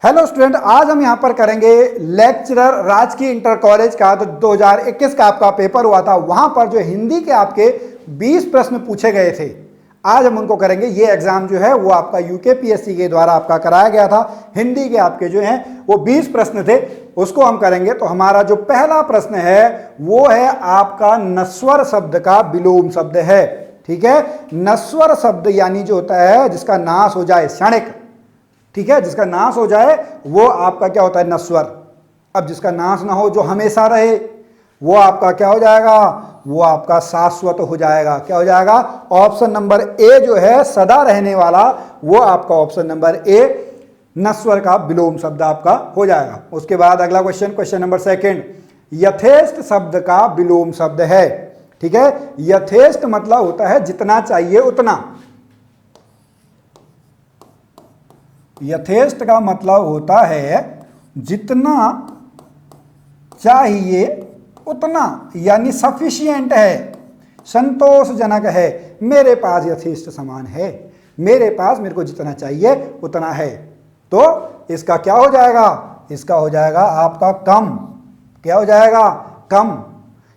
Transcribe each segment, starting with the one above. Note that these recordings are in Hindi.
हेलो स्टूडेंट, आज हम यहाँ पर करेंगे लेक्चरर राजकीय इंटर कॉलेज का। तो 2021 का आपका पेपर हुआ था, वहां पर जो हिंदी के आपके 20 प्रश्न पूछे गए थे, आज हम उनको करेंगे। ये एग्जाम जो है वो आपका यूकेपीएससी के द्वारा आपका कराया गया था। हिंदी के आपके जो हैं वो 20 प्रश्न थे, उसको हम करेंगे। तो हमारा जो पहला प्रश्न है वो है आपका नस्वर शब्द का विलोम शब्द है। ठीक है, नस्वर शब्द यानी जो होता है जिसका नाश हो जाए, क्षणिक। ठीक है, जिसका नाश हो जाए वो आपका क्या होता है, नस्वर। अब जिसका नाश ना हो, जो हमेशा रहे, वो आपका क्या हो जाएगा, वो आपका शाश्वत हो जाएगा। क्या हो जाएगा, ऑप्शन नंबर ए जो है सदा रहने वाला, वो आपका ऑप्शन नंबर ए नस्वर का विलोम शब्द आपका हो जाएगा। उसके बाद अगला क्वेश्चन, क्वेश्चन नंबर सेकंड, यथेष्ट शब्द का विलोम शब्द है। ठीक है, यथेष्ट मतलब होता है जितना चाहिए उतना। यथेष्ट का मतलब होता है जितना चाहिए उतना, यानी सफिशिएंट है, संतोषजनक है। मेरे पास यथेष्ट सामान है, मेरे पास मेरे को जितना चाहिए उतना है। तो इसका क्या हो जाएगा, इसका हो जाएगा आपका कम। क्या हो जाएगा, कम।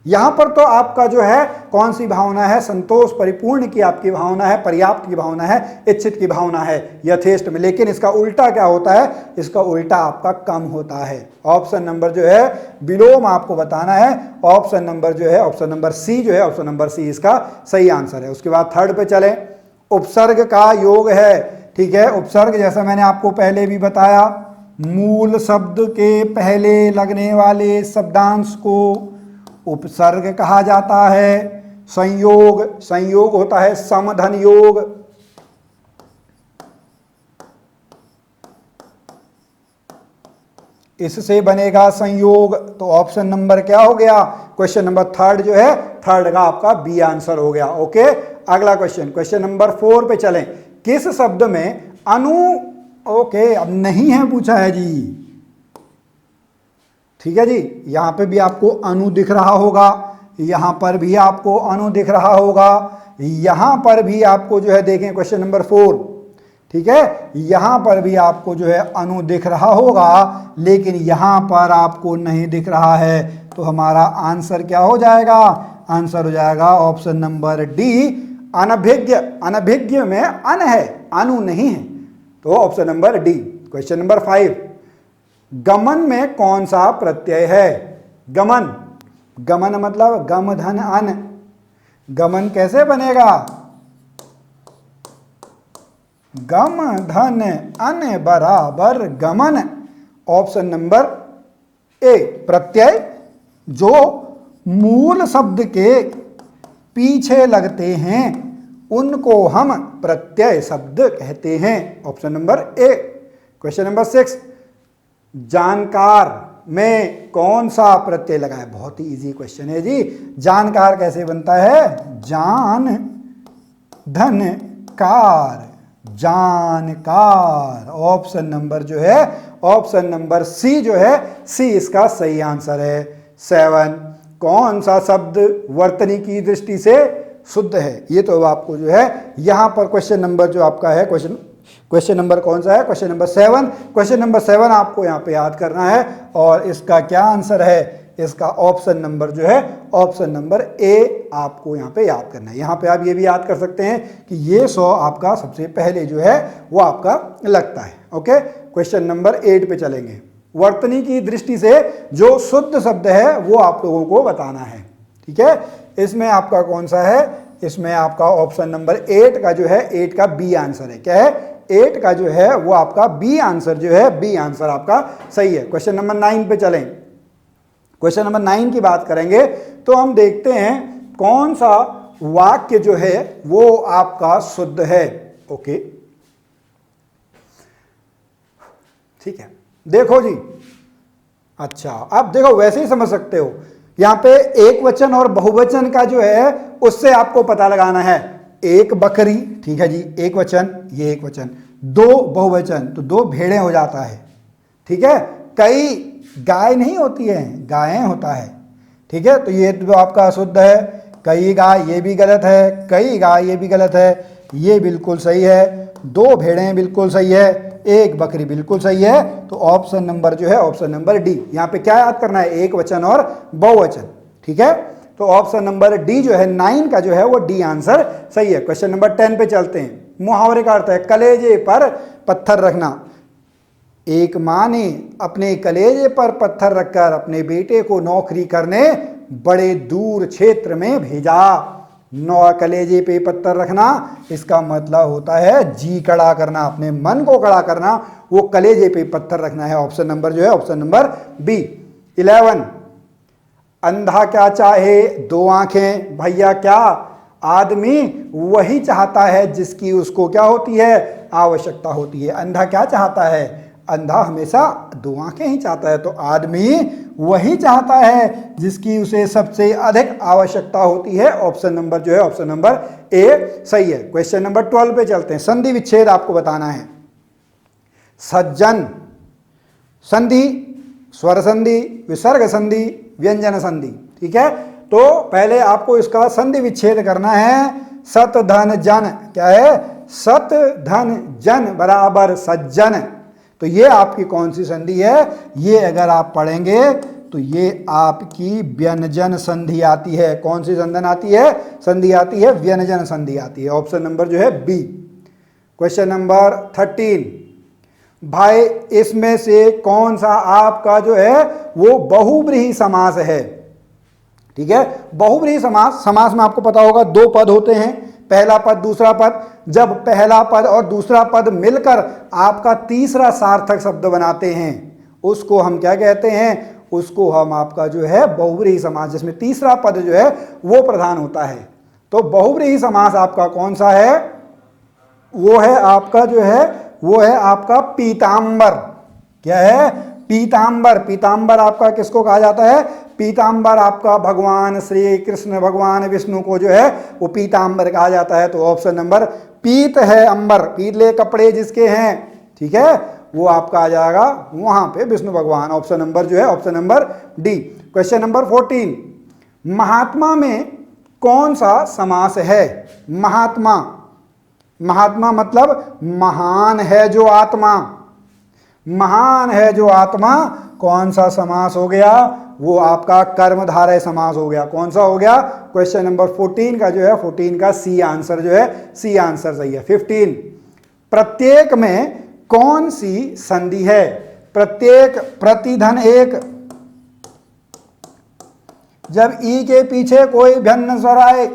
यहां पर तो आपका जो है कौन सी भावना है, संतोष परिपूर्ण की आपकी भावना है, पर्याप्त की भावना है, इच्छित की भावना है यथेष्ट में। लेकिन इसका उल्टा क्या होता है, इसका उल्टा आपका कम होता है। ऑप्शन नंबर जो है विलोम आपको बताना है। ऑप्शन नंबर जो है, ऑप्शन नंबर सी जो है, ऑप्शन नंबर सी इसका सही आंसर है। उसके बाद थर्ड पे चले, उपसर्ग का योग है। ठीक है, उपसर्ग जैसा मैंने आपको पहले भी बताया, मूल शब्द के पहले लगने वाले शब्दांश को उपसर्ग कहा जाता है। संयोग, संयोग होता है समधन योग। इससे बनेगा संयोग। तो ऑप्शन नंबर क्या हो गया, क्वेश्चन नंबर थर्ड जो है, थर्ड का आपका बी आंसर हो गया। ओके, अगला क्वेश्चन, क्वेश्चन नंबर 4 पे चलें। किस शब्द में अनु, ओके अब नहीं है पूछा है जी। ठीक है जी, यहां पे भी आपको अनु दिख रहा होगा, यहां पर भी आपको अनु दिख रहा होगा, यहां पर भी आपको जो है देखें क्वेश्चन नंबर 4। ठीक है, यहां पर भी आपको जो है अनु दिख रहा होगा, लेकिन यहां पर आपको नहीं दिख रहा है। तो हमारा आंसर क्या हो जाएगा, आंसर हो जाएगा ऑप्शन नंबर डी, अनभिज्ञ। अनभिज्ञ में अन है, अनु नहीं है, तो option number D. Question number 5, गमन में कौन सा प्रत्यय है। गमन, गमन मतलब गम धन अन। गमन कैसे बनेगा, गम धन अन बराबर गमन। ऑप्शन नंबर ए, प्रत्यय जो मूल शब्द के पीछे लगते हैं उनको हम प्रत्यय शब्द कहते हैं। Option number A. Question number 6, जानकार में कौन सा प्रत्यय लगा है। बहुत ही इजी क्वेश्चन है जी। जानकार कैसे बनता है, जान धन कार, जानकार। ऑप्शन नंबर जो है, ऑप्शन नंबर सी जो है, सी इसका सही आंसर है। 7, कौन सा शब्द वर्तनी की दृष्टि से शुद्ध है। ये तो आपको जो है यहां पर क्वेश्चन नंबर जो आपका है, क्वेश्चन नंबर कौन सा है, क्वेश्चन नंबर 7। क्वेश्चन नंबर 7 आपको यहाँ पे याद करना है, और इसका क्या आंसर है, इसका ऑप्शन नंबर जो है, ऑप्शन नंबर ए आपको यहाँ पे याद करना है। यहाँ पे आप ये भी याद कर सकते हैं कि ये 100 आपका सबसे पहले जो है वो आपका लगता है। ओके, क्वेश्चन नंबर 8 पे चलेंगे। वर्तनी की दृष्टि से जो शुद्ध शब्द है वो आप लोगों को बताना है। ठीक है, इसमें आपका कौन सा है, इसमें आपका ऑप्शन नंबर 8 का जो है, 8 का बी आंसर है। क्या है, 8 का जो है वो आपका बी आंसर जो है, बी आंसर आपका सही है। क्वेश्चन नंबर 9 पे चलें। क्वेश्चन नंबर 9 की बात करेंगे तो हम देखते हैं कौन सा वाक्य जो है वो आपका शुद्ध है। ओके, ठीक है, देखो जी। अच्छा, आप देखो वैसे ही समझ सकते हो। यहां पे एक वचन और बहुवचन का जो है उससे आपको पता लगाना है। एक बकरी, ठीक है जी, एक वचन, ये एक वचन। 2 बहुवचन, तो 2 भेड़ें हो जाता है। ठीक है, कई गाय नहीं होती है, गायें होता है। ठीक है, तो ये तो आपका शुद्ध है। कई गाय, ये भी गलत है। कई गाय, ये भी गलत है। ये बिल्कुल सही है। 2 भेड़ें बिल्कुल सही है। एक बकरी बिल्कुल सही है। तो ऑप्शन नंबर जो है ऑप्शन नंबर डी। यहां पे क्या याद करना है, एक वचन और बहुवचन, ठीक है। तो ऑप्शन नंबर डी जो है 9 का जो है वो डी आंसर सही है। क्वेश्चन नंबर 10 पे चलते हैं। मुहावरे का अर्थ है कलेजे पर पत्थर रखना। एक माँ ने अपने कलेजे पर पत्थर रखकर अपने बेटे को नौकरी करने बड़े दूर क्षेत्र में भेजा। नौ कलेजे पे पत्थर रखना, इसका मतलब होता है जी कड़ा करना, अपने मन को कड़ा करना, वो कलेजे पे पत्थर रखना है। ऑप्शन नंबर जो है ऑप्शन नंबर बी। 11, अंधा क्या चाहे दो आंखें। भैया क्या, आदमी वही चाहता है जिसकी उसको क्या होती है, आवश्यकता होती है। अंधा क्या चाहता है, अंधा हमेशा दो आंखें ही चाहता है। तो आदमी वही चाहता है जिसकी उसे सबसे अधिक आवश्यकता होती है। ऑप्शन नंबर जो है ऑप्शन नंबर ए सही है। क्वेश्चन नंबर 12 पे चलते हैं। संधि विच्छेद आपको बताना है। सज्जन, संधि, स्वर संधि, विसर्ग संधि, व्यंजन संधि, ठीक है। तो पहले आपको इसका संधि विच्छेद करना है। सत धन जन, क्या है, सत धन जन बराबर सज्जन। तो ये आपकी कौन सी संधि है, ये अगर आप पढ़ेंगे तो ये आपकी व्यंजन संधि आती है। कौन सी संधि आती है, संधि आती है व्यंजन संधि आती है। ऑप्शन नंबर जो है बी। क्वेश्चन नंबर 13, भाई इसमें से कौन सा आपका जो है वो बहुव्रीहि समास है, ठीक है। बहुव्रीहि समास, समास में आपको पता होगा दो पद होते हैं, पहला पद दूसरा पद। जब पहला पद और दूसरा पद मिलकर आपका तीसरा सार्थक शब्द बनाते हैं उसको हम क्या कहते हैं, उसको हम आपका जो है बहुव्रीहि समास, जिसमें तीसरा पद जो है वो प्रधान होता है। तो बहुव्रीहि समास आपका कौन सा है, वो है आपका जो है वो है आपका पीतांबर। क्या है, पीतांबर। पीतांबर आपका किसको कहा जाता है, पीतांबर आपका भगवान श्री कृष्ण भगवान विष्णु को जो है वो पीतांबर कहा जाता है। तो ऑप्शन नंबर पीत है अंबर, पीले कपड़े जिसके हैं, ठीक है, वो आपका आ जाएगा वहां पे विष्णु भगवान। ऑप्शन नंबर जो है option number D. Question number 14, महात्मा में कौन सा समास है। महात्मा, महात्मा मतलब महान है जो आत्मा, महान है जो आत्मा, कौन सा समास हो गया, वो आपका कर्मधारय समास हो गया। कौन सा हो गया, क्वेश्चन नंबर 14 का जो है 14 का सी आंसर जो है सी आंसर सही है। 15, प्रत्येक में कौन सी संधि है। प्रत्येक, प्रतिधन एक, जब ई के पीछे कोई भिन्न स्वर आए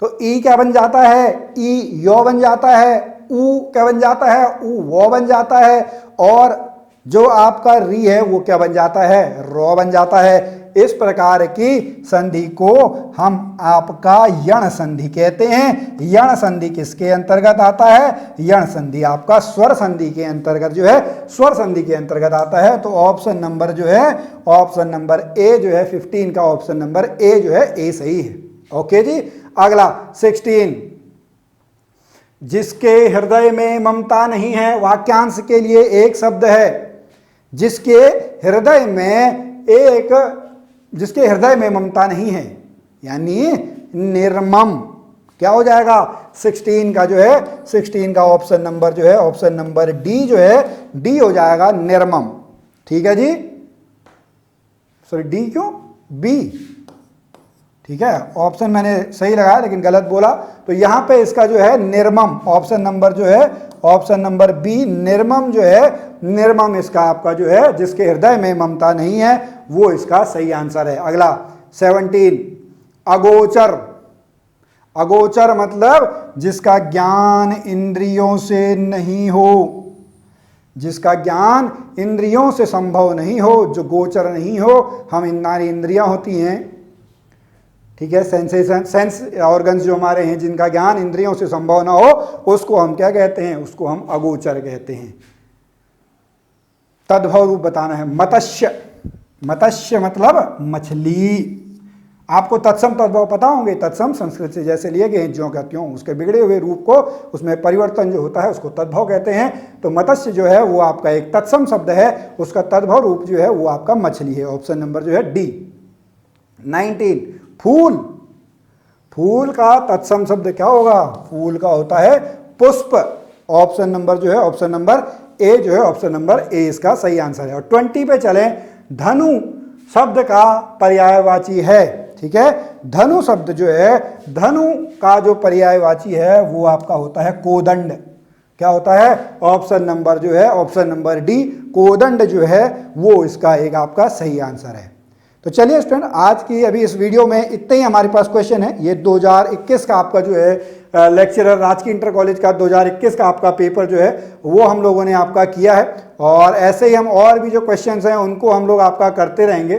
तो ई क्या बन जाता है, ई यो बन जाता है, ऊ क्या बन जाता है, ऊ वो बन जाता है, और जो आपका री है वो क्या बन जाता है, रो बन जाता है। इस प्रकार की संधि को हम आपका यण संधि कहते हैं। यण संधि किसके अंतर्गत आता है, यण संधि आपका स्वर संधि के अंतर्गत जो है स्वर संधि के अंतर्गत आता है। तो ऑप्शन नंबर जो है ऑप्शन नंबर ए जो है 15 का ऑप्शन नंबर ए जो है ए सही है। ओके जी। अगला 16, जिसके हृदय में ममता नहीं है, वाक्यांश के लिए एक शब्द है। जिसके हृदय में जिसके हृदय में ममता नहीं है, यानी निर्मम, क्या हो जाएगा 16 का जो है 16 का ऑप्शन नंबर जो है ऑप्शन नंबर डी जो है डी हो जाएगा, निर्मम। ठीक है जी, सॉरी डी क्यों, बी, ठीक है। ऑप्शन मैंने सही लगाया लेकिन गलत बोला, तो यहां पे इसका जो है निर्मम, ऑप्शन नंबर जो है ऑप्शन नंबर बी निर्मम जो है, निर्मम इसका आपका जो है जिसके हृदय में ममता नहीं है वो इसका सही आंसर है। अगला 17, अगोचर। अगोचर मतलब जिसका ज्ञान इंद्रियों से नहीं हो, जिसका ज्ञान इंद्रियों से संभव नहीं हो, जो गोचर नहीं हो। हम हमारी इंद्रियां होती हैं, ठीक है, सेंसेशन, सेंस ऑर्गन्स जो हमारे हैं जिनका ज्ञान इंद्रियों से संभव ना हो, उसको हम क्या कहते हैं, उसको हम अगोचर कहते हैं। तद्भव रूप बताना है। मत्स्य, मत्स्य मतलब मछली। आपको तत्सम तद्भव पता होंगे, तत्सम संस्कृत से जैसे लिए गए ज्यों का त्यों, उसके बिगड़े हुए रूप को, उसमें परिवर्तन जो होता है उसको तद्भव कहते हैं। तो मत्स्य जो है वो आपका एक तत्सम शब्द है, उसका तद्भव रूप जो है वो आपका मछली है। ऑप्शन नंबर जो है डी। 19, फूल। फूल का तत्सम शब्द क्या होगा, फूल का होता है पुष्प। ऑप्शन नंबर जो है ऑप्शन नंबर ए जो है ऑप्शन नंबर ए इसका सही आंसर है। और 20 पे चलें, धनु शब्द का पर्यायवाची है, ठीक है। धनु शब्द जो है, धनु का जो पर्यायवाची है वो आपका होता है कोदंड। क्या होता है? ऑप्शन नंबर जो है ऑप्शन नंबर डी, कोदंड जो है वो इसका एक आपका सही आंसर है। तो चलिए स्टूडेंट, आज की अभी इस वीडियो में इतने ही हमारे पास क्वेश्चन है। ये 2021 का आपका जो है लेक्चरर राजकीय इंटर कॉलेज का 2021 का आपका पेपर जो है वो हम लोगों ने आपका किया है, और ऐसे ही हम और भी जो क्वेश्चंस हैं उनको हम लोग आपका करते रहेंगे।